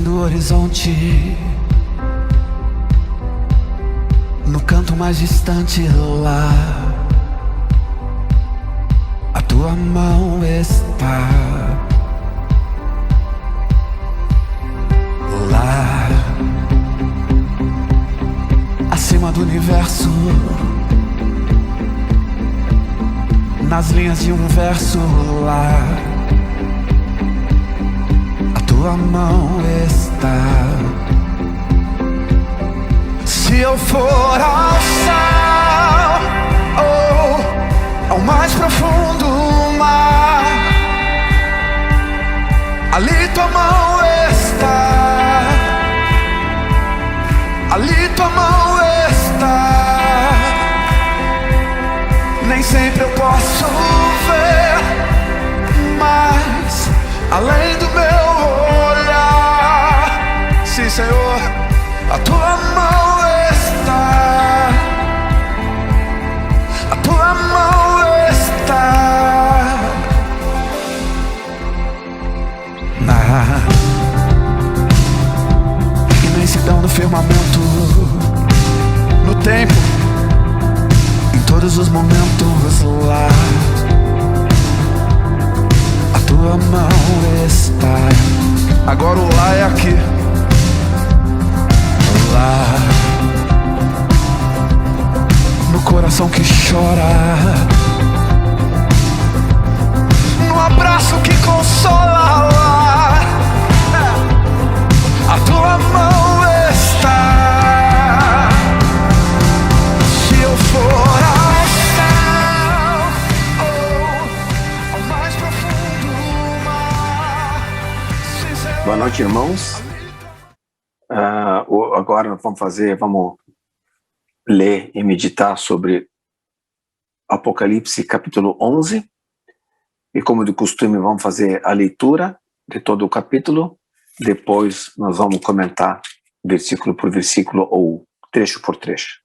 fim do horizonte, no canto mais distante lá, a tua mão está. Lá, acima do universo, nas linhas de um verso lá, a tua mão está. Se eu for ao céu, ou ao mais profundo mar, ali tua mão está, ali tua mão está. Nem sempre eu posso ver, mas além do meu olhar, sim, Senhor, a tua mão está, a tua mão está. Na imensidão do firmamento, no tempo, em todos os momentos lá, a tua mão está. Agora o lá é aqui. Lá, no coração que chora, no abraço que consola lá, a tua mão está. Se eu for ao céu, ou ao mais profundo mar. Boa noite, irmãos. Agora vamos ler e meditar sobre Apocalipse capítulo 11, e como de costume vamos fazer a leitura de todo o capítulo, depois nós vamos comentar versículo por versículo ou trecho por trecho.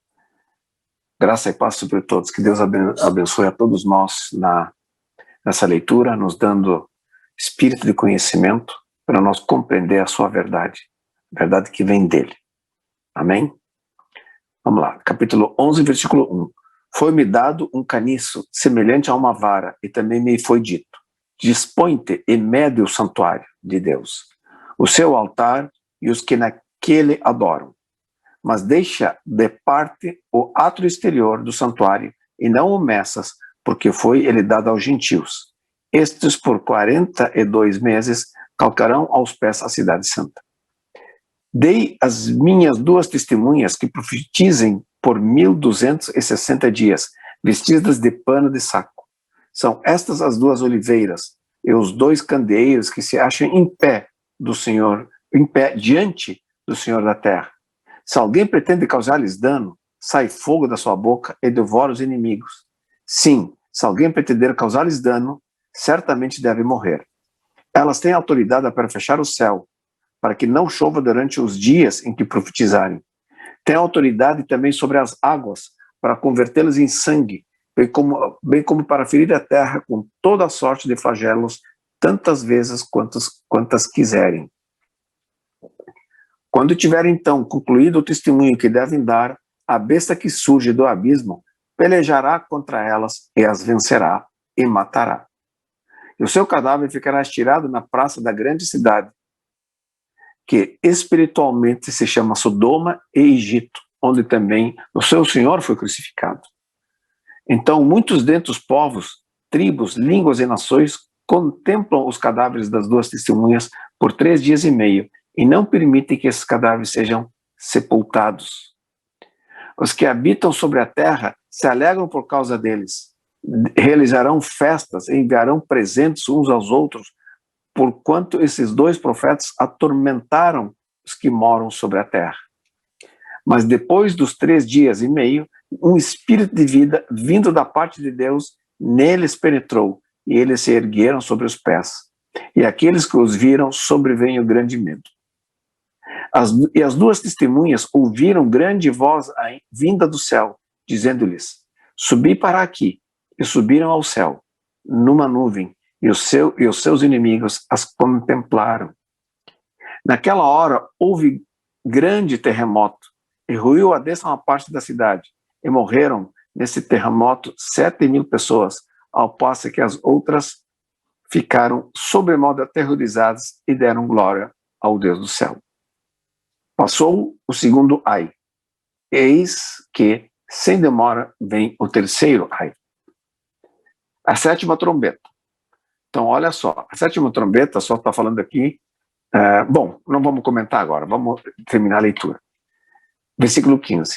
Graça e paz sobre todos, que Deus abençoe a todos nós nessa leitura, nos dando espírito de conhecimento para nós compreender a sua verdade que vem dele. Amém? Vamos lá, capítulo 11, versículo 1. Foi-me dado um caniço semelhante a uma vara, e também me foi dito: dispõe-te e mede o santuário de Deus, o seu altar e os que naquele adoram. Mas deixa de parte o átrio exterior do santuário, e não o meças, porque foi ele dado aos gentios. Estes por 42 meses calcarão aos pés a cidade santa. Dei as minhas duas testemunhas que profetizem por 1260 dias, vestidas de pano de saco. São estas as duas oliveiras e os dois candeeiros que se acham em pé diante do Senhor da terra. Se alguém pretende causar-lhes dano, sai fogo da sua boca e devora os inimigos. Sim, se alguém pretender causar-lhes dano, certamente deve morrer. Elas têm autoridade para fechar o céu, para que não chova durante os dias em que profetizarem. Tem autoridade também sobre as águas, para convertê-las em sangue, bem como para ferir a terra com toda a sorte de flagelos, tantas vezes quantas quiserem. Quando tiver então concluído o testemunho que devem dar, a besta que surge do abismo pelejará contra elas e as vencerá e matará. E o seu cadáver ficará estirado na praça da grande cidade, que espiritualmente se chama Sodoma e Egito, onde também o seu Senhor foi crucificado. Então muitos dentre os povos, tribos, línguas e nações contemplam os cadáveres das duas testemunhas por 3 dias e meio, e não permitem que esses cadáveres sejam sepultados. Os que habitam sobre a terra se alegram por causa deles, realizarão festas e enviarão presentes uns aos outros, porquanto esses dois profetas atormentaram os que moram sobre a terra. Mas depois dos 3 dias e meio, um espírito de vida vindo da parte de Deus neles penetrou, e eles se ergueram sobre os pés. E aqueles que os viram sobreveio grande medo. E as duas testemunhas ouviram grande voz vinda do céu, dizendo-lhes: subi para aqui. E subiram ao céu, numa nuvem, e os seus inimigos as contemplaram. Naquela hora houve grande terremoto, e ruiu a 10ª parte da cidade, e morreram nesse terremoto 7.000 pessoas, ao passo que as outras ficaram sobremodo aterrorizadas e deram glória ao Deus do céu. Passou o segundo ai. Eis que, sem demora, vem o terceiro ai. A 7ª trombeta. Então, olha só, a 7ª trombeta só está falando aqui. Bom, não vamos comentar agora, vamos terminar a leitura. Versículo 15.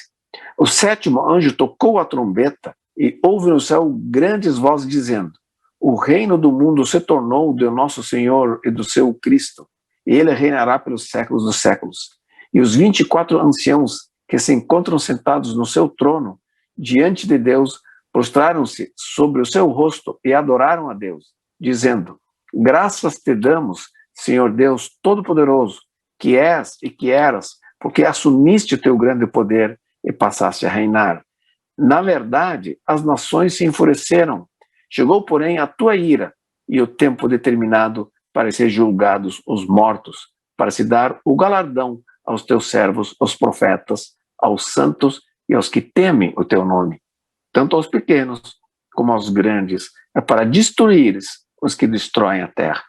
O 7º anjo tocou a trombeta e houve no céu grandes vozes dizendo: o reino do mundo se tornou do nosso Senhor e do seu Cristo, e ele reinará pelos séculos dos séculos. E os 24 anciãos que se encontram sentados no seu trono, diante de Deus, prostraram-se sobre o seu rosto e adoraram a Deus, dizendo: graças te damos, Senhor Deus Todo-Poderoso, que és e que eras, porque assumiste o teu grande poder e passaste a reinar. Na verdade, as nações se enfureceram. Chegou, porém, a tua ira e o tempo determinado para ser julgados os mortos, para se dar o galardão aos teus servos, aos profetas, aos santos e aos que temem o teu nome, tanto aos pequenos como aos grandes, é para destruires os que destroem a terra.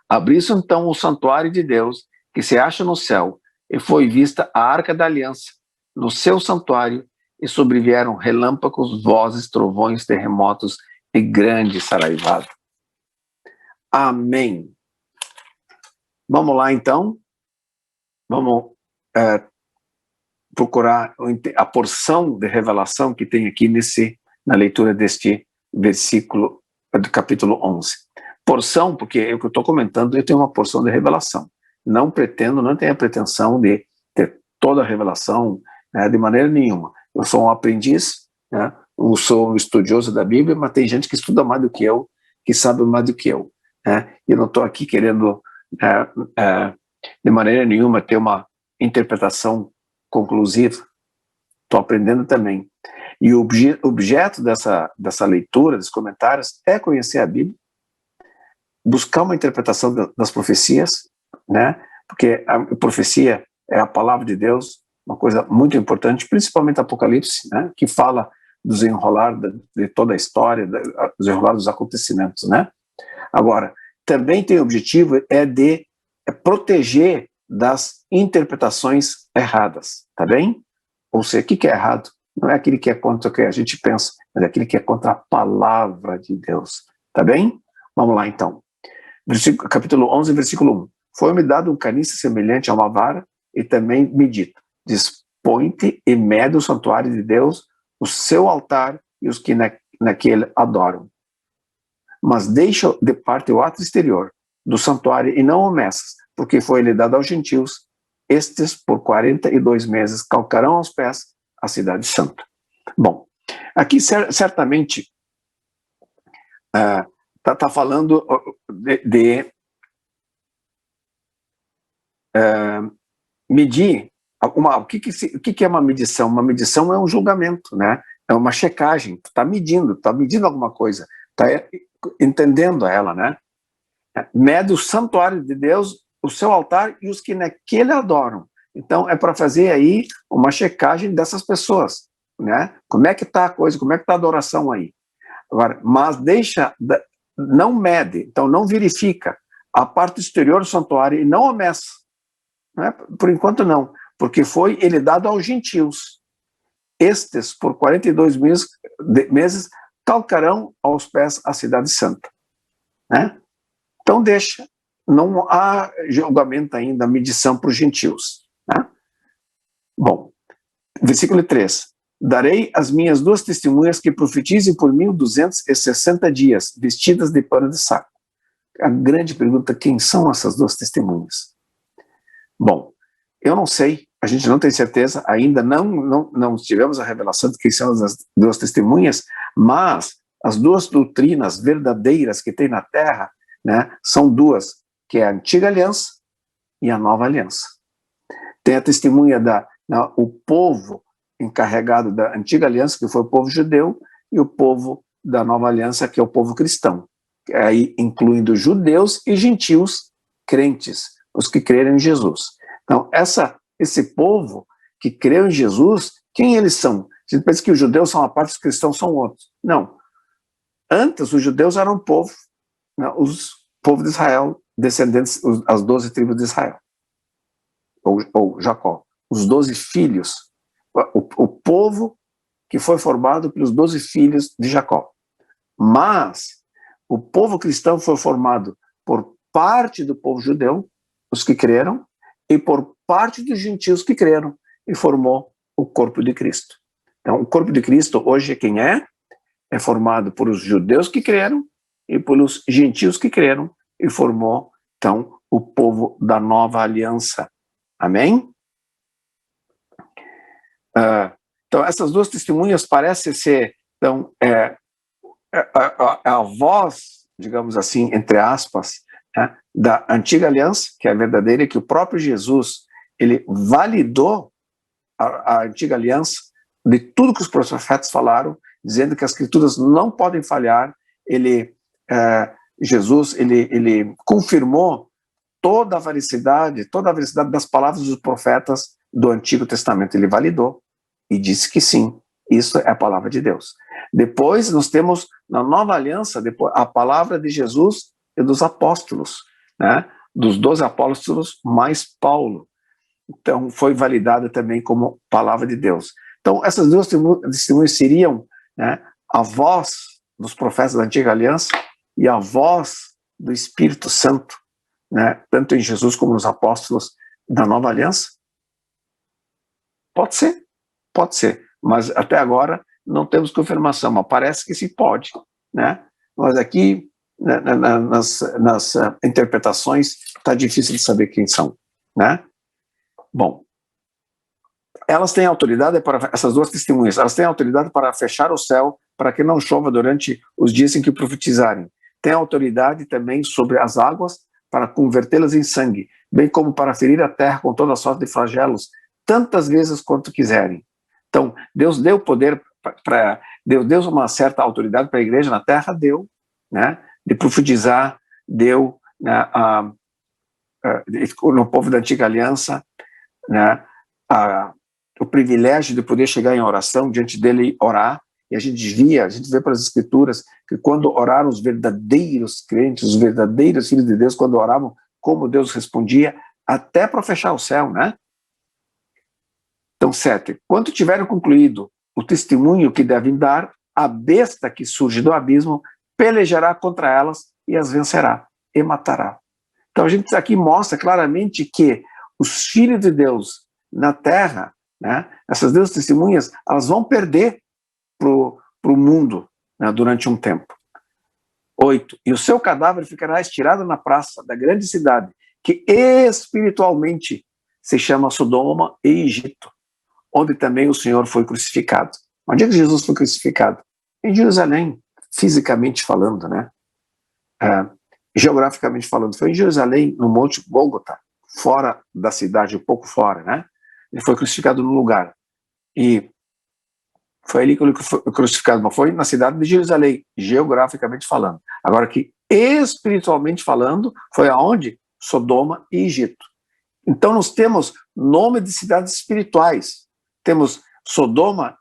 Abriu-se então o santuário de Deus, que se acha no céu, e foi vista a arca da aliança no seu santuário, e sobrevieram relâmpagos, vozes, trovões, terremotos e grande saraivada. Amém. Vamos lá então, vamos procurar a porção de revelação que tem aqui na leitura deste versículo do capítulo 11. Porção, porque é o que eu estou comentando, eu tenho uma porção de revelação. Não tenho a pretensão de ter toda a revelação, de maneira nenhuma. Eu sou um aprendiz, eu sou um estudioso da Bíblia, mas tem gente que estuda mais do que eu, que sabe mais do que eu. E eu não estou aqui querendo, de maneira nenhuma, ter uma interpretação conclusiva. Estou aprendendo também. E o objeto dessa leitura, dos comentários, é conhecer a Bíblia, buscar uma interpretação das profecias, porque a profecia é a palavra de Deus, uma coisa muito importante, principalmente Apocalipse, que fala do desenrolar de toda a história, do desenrolar dos acontecimentos. Agora, também tem o objetivo de proteger das interpretações erradas, tá bem? Ou seja, o que é errado? Não é aquele que é contra o que a gente pensa, mas é aquele que é contra a palavra de Deus, tá bem? Vamos lá então. Capítulo 11, versículo 1. Foi-me dado um caniço semelhante a uma vara, e também me dito: dispõe-te e mede o santuário de Deus, o seu altar e os que naquele adoram. Mas deixa de parte o ato exterior do santuário e não o meças, porque foi-lhe dado aos gentios. Estes, por 42 meses, calcarão aos pés a cidade santa. Bom, aqui certamente está falando de medir. O que é uma medição? Uma medição é um julgamento, é uma checagem. Está medindo alguma coisa, está entendendo ela, Mede o santuário de Deus, o seu altar e os que naquele adoram. Então é para fazer aí uma checagem dessas pessoas, Como é que está a coisa, como é que está a adoração aí? Agora, mas não mede, então não verifica a parte exterior do santuário e não o meça. Por enquanto não, porque foi ele dado aos gentios. Estes, por 42 meses, calcarão aos pés a cidade santa. Então deixa, não há julgamento ainda, medição para os gentios. Bom, versículo 3. Darei as minhas 2 testemunhas que profetizem por 1260 dias, vestidas de pano de saco. A grande pergunta: quem são essas 2 testemunhas? Bom, eu não sei, a gente não tem certeza, ainda não tivemos a revelação de quem são as 2 testemunhas, mas as 2 doutrinas verdadeiras que tem na Terra, são 2, que é a Antiga Aliança e a Nova Aliança. Tem a testemunha o povo encarregado da Antiga Aliança, que foi o povo judeu, e o povo da Nova Aliança, que é o povo cristão, aí incluindo judeus e gentios crentes, os que creram em Jesus. Então, esse povo que creu em Jesus, quem eles são? A gente pensa que os judeus são uma parte, os cristãos são outros. Não. Antes, os judeus eram um povo, né, os povo de Israel, descendentes, as 12 tribos de Israel, ou Jacó, os 12 filhos, o povo que foi formado pelos 12 filhos de Jacó. Mas o povo cristão foi formado por parte do povo judeu, os que creram, e por parte dos gentios que creram, e formou o corpo de Cristo. Então, o corpo de Cristo hoje quem é? É formado por os judeus que creram e pelos gentios que creram, e formou, então, o povo da nova aliança. Amém? Então, essas duas testemunhas parecem ser, então, a voz, digamos assim, entre aspas, né, da antiga aliança, que é a verdadeira, que o próprio Jesus, ele validou a antiga aliança de tudo que os profetas falaram, dizendo que as escrituras não podem falhar. Jesus, ele confirmou toda a veracidade das palavras dos profetas do Antigo Testamento. Ele validou e disse que sim, isso é a palavra de Deus. Depois nós temos na nova aliança a palavra de Jesus e dos apóstolos, né? Dos 12 apóstolos mais Paulo. Então foi validada também como palavra de Deus. Então essas duas testemunhas seriam, né, a voz dos profetas da antiga aliança e a voz do Espírito Santo, né, tanto em Jesus como nos apóstolos da nova aliança? Pode ser, mas até agora não temos confirmação, mas parece que se pode, né? Mas aqui, nas interpretações, está difícil de saber quem são, né? Bom, elas têm autoridade para, essas duas testemunhas, elas têm autoridade para fechar o céu, para que não chova durante os dias em que profetizarem. Tem autoridade também sobre as águas, para convertê-las em sangue, bem como para ferir a terra com toda sorte de flagelos, tantas vezes quanto quiserem. Então, Deus deu poder Deus uma certa autoridade para a igreja na terra, deu, né, de profetizar, deu, né, no povo da antiga aliança, né, o privilégio de poder chegar em oração diante dele e orar. E a gente vê pelas escrituras que quando oraram os verdadeiros crentes, os verdadeiros filhos de Deus, quando oravam, como Deus respondia, até para fechar o céu, né? Então, 7. Quando tiveram concluído o testemunho que devem dar, a besta que surge do abismo pelejará contra elas e as vencerá e matará. Então a gente aqui mostra claramente que os filhos de Deus na terra, né, essas duas testemunhas, elas vão perder para o mundo, né, durante um tempo. 8. E o seu cadáver ficará estirado na praça da grande cidade, que espiritualmente se chama Sodoma e Egito, onde também o Senhor foi crucificado. Onde é que Jesus foi crucificado? Em Jerusalém, fisicamente falando, né? Geograficamente falando, foi em Jerusalém, no Monte Gólgota, fora da cidade, um pouco fora, né? Ele foi crucificado no lugar. E foi ali que ele foi crucificado, mas foi na cidade de Jerusalém, geograficamente falando. Agora que espiritualmente falando, foi aonde? Sodoma e Egito. Então nós temos nome de cidades espirituais. Temos Sodoma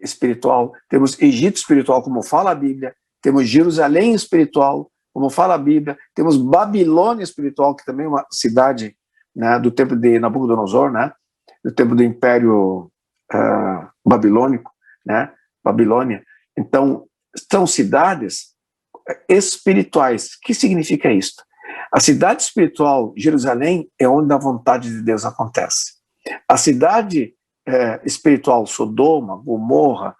espiritual, temos Egito espiritual, como fala a Bíblia, temos Jerusalém espiritual, como fala a Bíblia, temos Babilônia espiritual, que também é uma cidade, né, do tempo de Nabucodonosor, né, do tempo do Império Babilônico, né, Babilônia. Então, são cidades espirituais. O que significa isso? A cidade espiritual, Jerusalém, é onde a vontade de Deus acontece. A cidade espiritual, Sodoma, Gomorra,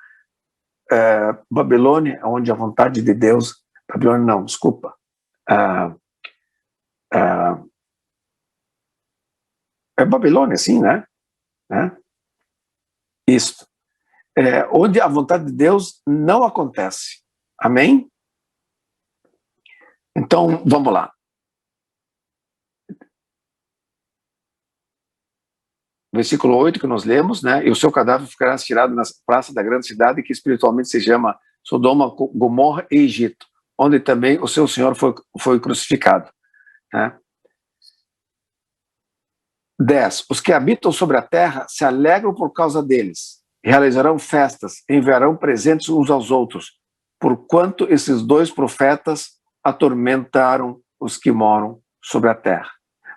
Babilônia, é onde a vontade de Deus, Babilônia não, desculpa, é Babilônia, sim, né? Isso. Onde a vontade de Deus não acontece. Amém? Então, vamos lá. Versículo 8 que nós lemos, né? E o seu cadáver ficará tirado na praça da grande cidade, que espiritualmente se chama Sodoma, Gomorra e Egito, onde também o seu Senhor foi crucificado, né? 10. Os que habitam sobre a terra se alegram por causa deles. Realizarão festas, enviarão presentes uns aos outros, porquanto esses dois profetas atormentaram os que moram sobre a terra.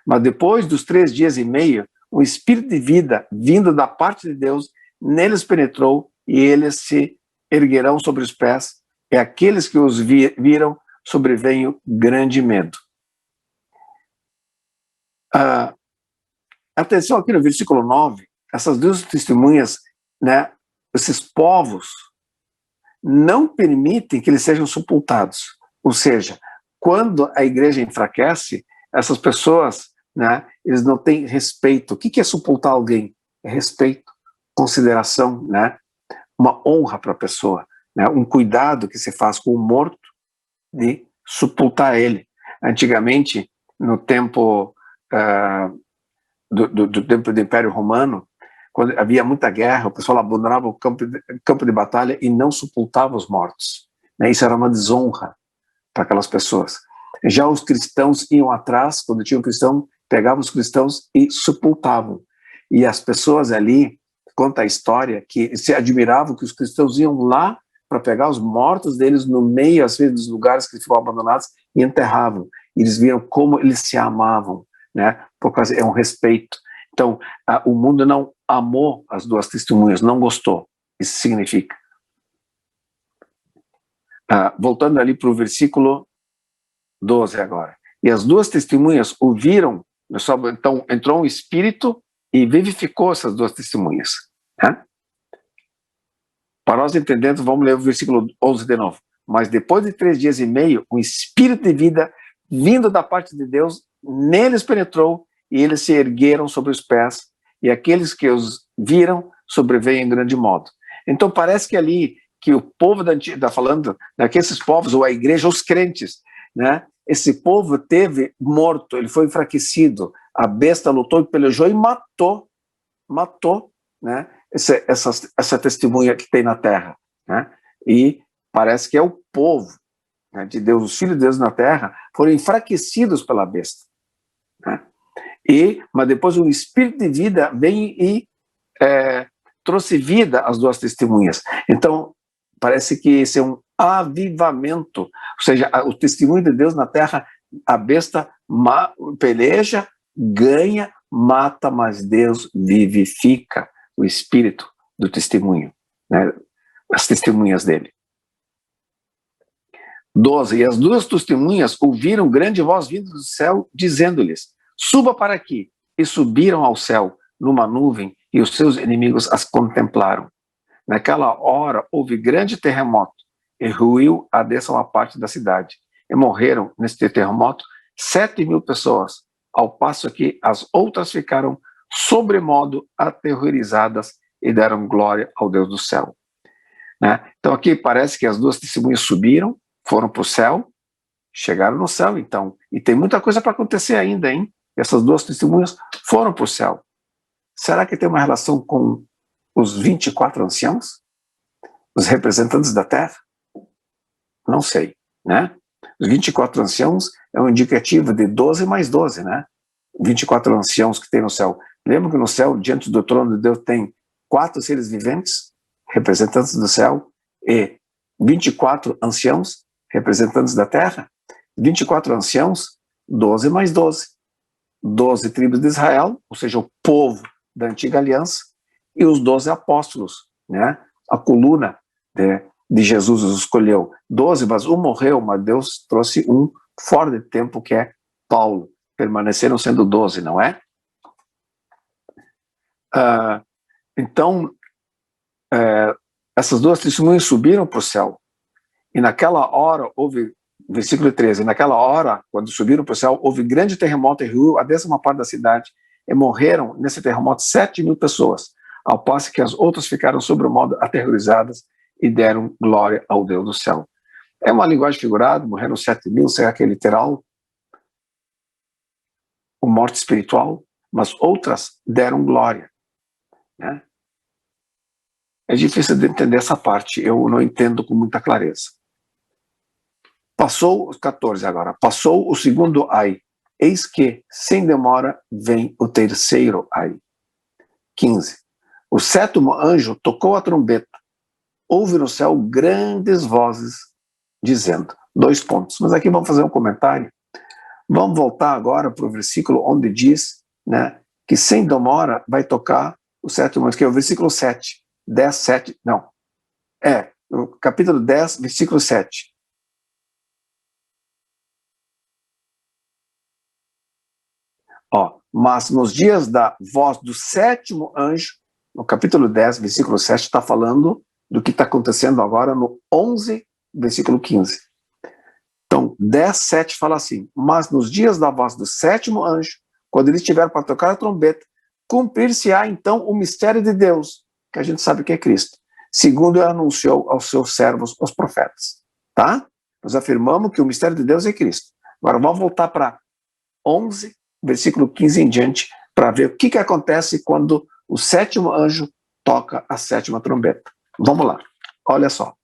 Mas depois dos 3 dias e meio, o espírito de vida vindo da parte de Deus neles penetrou e eles se erguerão sobre os pés, e aqueles que os viram sobreveio grande medo. Atenção aqui no versículo 9, essas duas testemunhas, né, esses povos não permitem que eles sejam sepultados. Ou seja, quando a igreja enfraquece, essas pessoas, né, eles não têm respeito. O que é sepultar alguém? É respeito, consideração, né, uma honra para a pessoa, né, um cuidado que se faz com o morto de sepultar ele. Antigamente, no tempo do tempo do Império Romano, quando havia muita guerra, o pessoal abandonava o campo de batalha e não sepultava os mortos, né? Isso era uma desonra para aquelas pessoas. Já os cristãos iam atrás, quando tinha um cristão, pegavam os cristãos e sepultavam. E as pessoas ali, conta a história, que se admiravam que os cristãos iam lá para pegar os mortos deles no meio, às vezes, dos lugares que foram abandonados e enterravam. E eles viram como eles se amavam, né? Por causa, é um respeito. Então, o mundo não amou as duas testemunhas, não gostou. Isso significa. Voltando ali para o versículo 12 agora. E as duas testemunhas ouviram, então entrou um espírito e vivificou essas duas testemunhas. Né? Para nós entendermos, vamos ler o versículo 11 de novo. Mas depois de 3 dias e meio, um espírito de vida vindo da parte de Deus neles penetrou e eles se ergueram sobre os pés, e aqueles que os viram sobreveio em grande modo. Então parece que ali, que o povo está falando, daqueles povos, ou a igreja, os crentes, né? Esse povo teve morto, ele foi enfraquecido, a besta lutou e pelejou e matou, né? Essa testemunha que tem na terra, né? E parece que é o povo, né, de Deus, os filhos de Deus na terra, foram enfraquecidos pela besta, né? Mas depois o espírito de vida vem e trouxe vida às duas testemunhas. Então, parece que esse é um avivamento, ou seja, o testemunho de Deus na terra, a besta peleja, ganha, mata, mas Deus vivifica o espírito do testemunho, né, as testemunhas dele. 12. E as duas testemunhas ouviram grande voz vindo do céu, dizendo-lhes: suba para aqui. E subiram ao céu numa nuvem, e os seus inimigos as contemplaram. Naquela hora houve grande terremoto, e ruiu a 10ª parte da cidade. E morreram neste terremoto 7.000 pessoas, ao passo que as outras ficaram sobremodo aterrorizadas e deram glória ao Deus do céu. Né? Então aqui parece que as duas testemunhas subiram, foram para o céu, chegaram no céu então. E tem muita coisa para acontecer ainda, hein? Essas duas testemunhas foram para o céu. Será que tem uma relação com os 24 anciãos? Os representantes da terra? Não sei, né? Os 24 anciãos é um indicativo de 12 mais 12, né? 24 anciãos que tem no céu. Lembra que no céu, diante do trono de Deus, tem 4 seres viventes, representantes do céu, e 24 anciãos, representantes da terra? 24 anciãos, 12 mais 12. 12 tribos de Israel, ou seja, o povo da antiga aliança, e os 12 apóstolos, né? A coluna de Jesus os escolheu. 12, mas um morreu, mas Deus trouxe um fora de tempo, que é Paulo. Permaneceram sendo 12, não é? Então, essas duas testemunhas subiram para o céu. E naquela hora houve, versículo 13, naquela hora, quando subiram para o céu, houve grande terremoto e ruiu a 10ª parte da cidade, e morreram nesse terremoto 7.000 pessoas, ao passo que as outras ficaram sobremodo aterrorizadas e deram glória ao Deus do céu. É uma linguagem figurada, morreram 7.000, será que é literal? Ou morte espiritual? Mas outras deram glória, né? É difícil de entender essa parte, eu não entendo com muita clareza. Passou os 14 agora, passou o segundo ai, eis que, sem demora, vem o terceiro aí. 15. O sétimo anjo tocou a trombeta. Houve no céu grandes vozes dizendo. 2 pontos. Mas aqui vamos fazer um comentário. Vamos voltar agora para o versículo onde diz, né, que sem demora vai tocar o sétimo anjo, que é o versículo 7. 10, 7, não. O capítulo 10, versículo 7. Mas nos dias da voz do sétimo anjo, no capítulo 10, versículo 7, está falando do que está acontecendo agora no 11, versículo 15. Então, 10, 7 fala assim: mas nos dias da voz do sétimo anjo, quando ele estiver para tocar a trombeta, cumprir-se-á então o mistério de Deus, que a gente sabe que é Cristo, segundo ele anunciou aos seus servos, os profetas. Tá? Nós afirmamos que o mistério de Deus é Cristo. Agora vamos voltar para 11, versículo 15 em diante, para ver o que acontece quando o sétimo anjo toca a sétima trombeta. Vamos lá, olha só.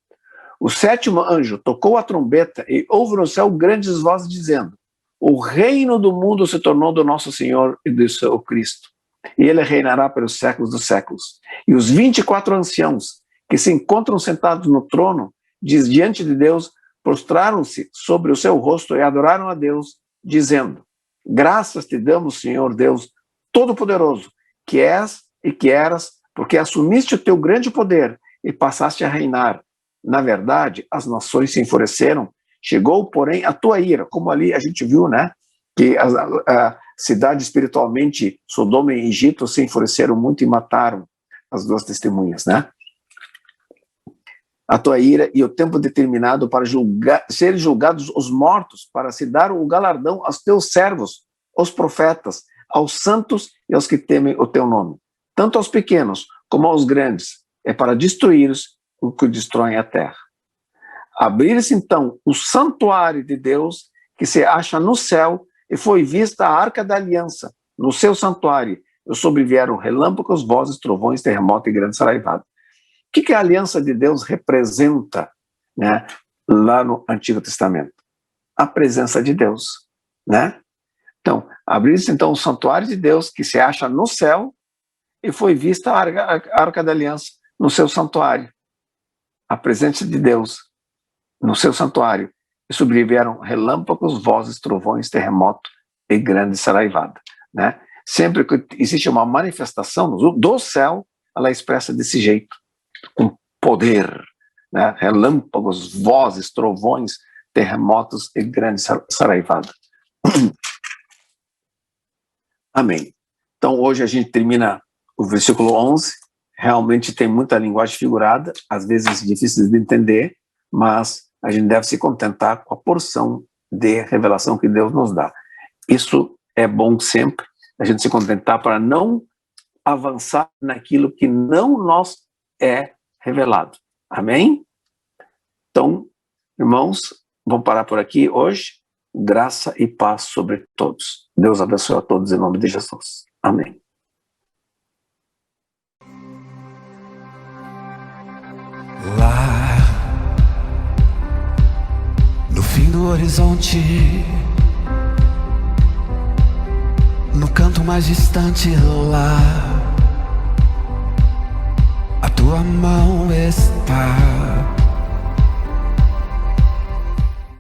O sétimo anjo tocou a trombeta e houve no céu grandes vozes dizendo: o reino do mundo se tornou do nosso Senhor e do seu Cristo, e ele reinará pelos séculos dos séculos. E os 24 anciãos que se encontram sentados no trono, diante de Deus, prostraram-se sobre o seu rosto e adoraram a Deus, dizendo: graças te damos, Senhor Deus Todo-Poderoso, que és e que eras, porque assumiste o teu grande poder e passaste a reinar. Na verdade, as nações se enfureceram, chegou, porém, a tua ira, como ali a gente viu, né, que a cidade espiritualmente, Sodoma e Egito, se enfureceram muito e mataram as 2 testemunhas, né? A tua ira e o tempo determinado para serem julgados os mortos, para se dar o galardão aos teus servos, aos profetas, aos santos e aos que temem o teu nome, tanto aos pequenos como aos grandes, é para destruir-os o que destroem a terra. Abrir-se então o santuário de Deus, que se acha no céu, e foi vista a arca da aliança, no seu santuário, e sobrevieram relâmpagos, vozes, trovões, terremoto e grande saraivada. O que a aliança de Deus representa, né, lá no Antigo Testamento? A presença de Deus, né? Então, abriu-se então o santuário de Deus, que se acha no céu, e foi vista a arca da aliança no seu santuário. A presença de Deus no seu santuário, e sobrevieram relâmpagos, vozes, trovões, terremoto e grande saraivada, né? Sempre que existe uma manifestação do céu, ela é expressa desse jeito, com poder, né? Relâmpagos, vozes, trovões, terremotos e grande saraivada. Amém. Então hoje a gente termina o versículo 11, realmente tem muita linguagem figurada, às vezes difícil de entender, mas a gente deve se contentar com a porção de revelação que Deus nos dá. Isso é bom sempre, a gente se contentar para não avançar naquilo que não nos é revelado. Amém? Então, irmãos, vamos parar por aqui hoje. Graça e paz sobre todos. Deus abençoe a todos em nome de Jesus. Amém. Lá no fim do horizonte, no canto mais distante lá, a tua mão está.